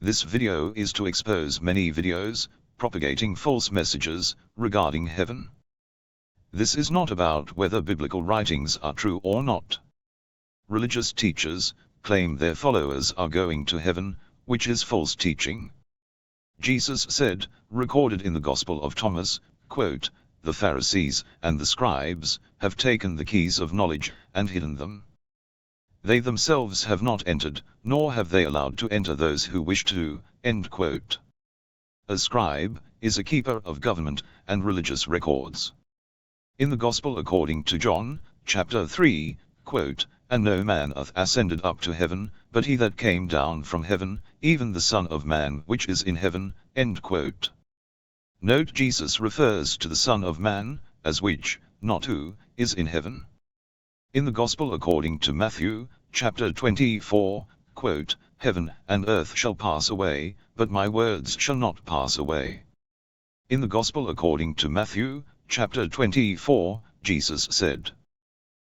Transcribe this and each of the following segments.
This video is to expose many videos propagating false messages regarding heaven. This is not about whether biblical writings are true or not. Religious teachers claim their followers are going to heaven, which is false teaching. Jesus said, recorded in the Gospel of Thomas, quote, "The Pharisees and the scribes have taken the keys of knowledge and hidden them. They themselves have not entered, nor have they allowed to enter those who wish to." End quote. A scribe is a keeper of government and religious records. In the Gospel according to John, chapter 3, quote, "And no man hath ascended up to heaven, but he that came down from heaven, even the Son of Man which is in heaven." End quote. Note Jesus refers to the Son of Man, as which, not who, is in heaven. In the Gospel according to Matthew, chapter 24, quote, "Heaven and earth shall pass away, but my words shall not pass away." In the Gospel according to Matthew, chapter 24, Jesus said,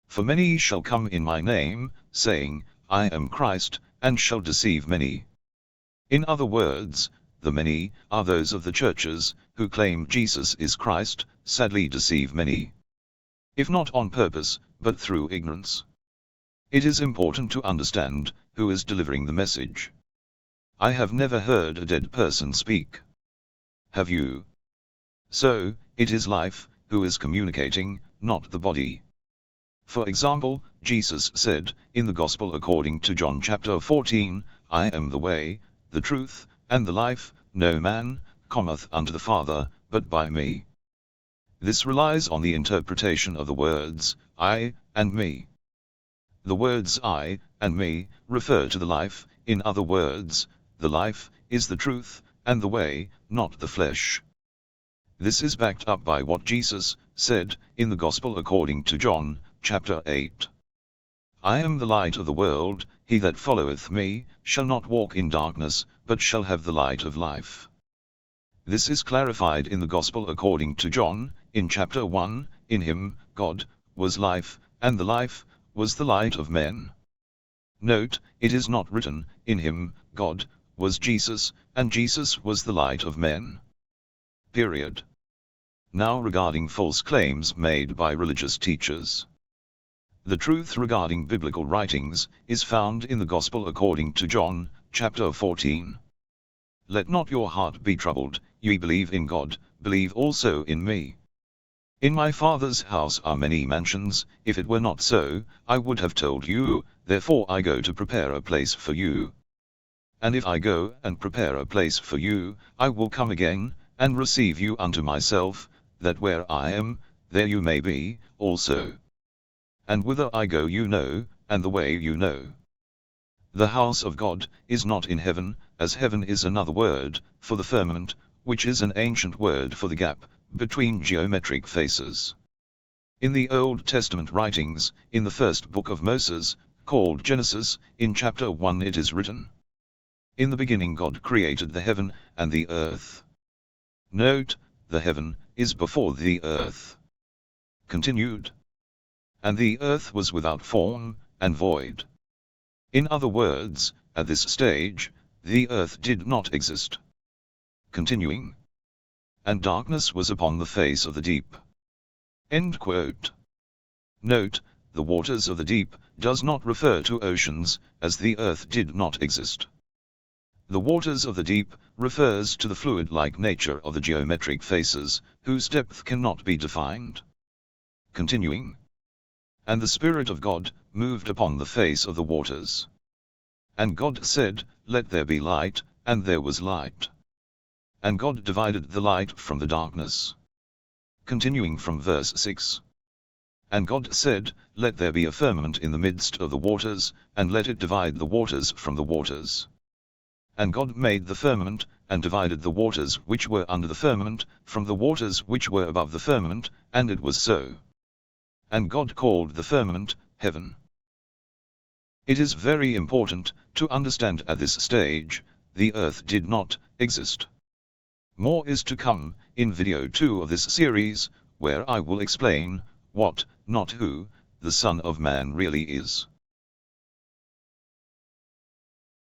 "For many shall come in my name, saying, I am Christ, and shall deceive many." In other words, the many are those of the churches who claim Jesus is Christ, sadly deceive many. If not on purpose, but through ignorance. It is important to understand who is delivering the message. I have never heard a dead person speak. Have you? So, it is life who is communicating, not the body. For example, Jesus said, in the Gospel according to John chapter 14, "I am the way, the truth, and the life, no man cometh unto the Father, but by me." This relies on the interpretation of the words, I, and me. The words I, and me, refer to the life, in other words, the life, is the truth, and the way, not the flesh. This is backed up by what Jesus said, in the Gospel according to John, chapter 8. "I am the light of the world, he that followeth me, shall not walk in darkness, but shall have the light of life." This is clarified in the Gospel according to John, in chapter 1, "In him, God, was life, and the life, was the light of men." Note, it is not written, "In him, God, was Jesus, and Jesus was the light of men." Period. Now regarding false claims made by religious teachers. The truth regarding biblical writings is found in the Gospel according to John, chapter 14. "Let not your heart be troubled, ye believe in God, believe also in me. In my Father's house are many mansions, if it were not so, I would have told you, therefore I go to prepare a place for you. And if I go and prepare a place for you, I will come again, and receive you unto myself, that where I am, there you may be also. And whither I go you know, and the way you know." The house of God is not in heaven, as heaven is another word for the firmament, which is an ancient word for the gap between geometric faces. In the Old Testament writings, in the first book of Moses, called Genesis, in chapter 1 it is written, "In the beginning God created the heaven and the earth." Note, the heaven is before the earth. Continued. "And the earth was without form, and void." In other words, at this stage, the earth did not exist. Continuing. "And darkness was upon the face of the deep." End quote. Note, the waters of the deep does not refer to oceans, as the earth did not exist. The waters of the deep refers to the fluid-like nature of the geometric faces, whose depth cannot be defined. Continuing. "And the Spirit of God moved upon the face of the waters. And God said, Let there be light, and there was light. And God divided the light from the darkness." Continuing from verse 6. "And God said, Let there be a firmament in the midst of the waters, and let it divide the waters from the waters. And God made the firmament, and divided the waters which were under the firmament, from the waters which were above the firmament, and it was so. And God called the firmament, heaven." It is very important to understand at this stage, the earth did not exist. More is to come, in video 2 of this series, where I will explain, what, not who, the Son of Man really is.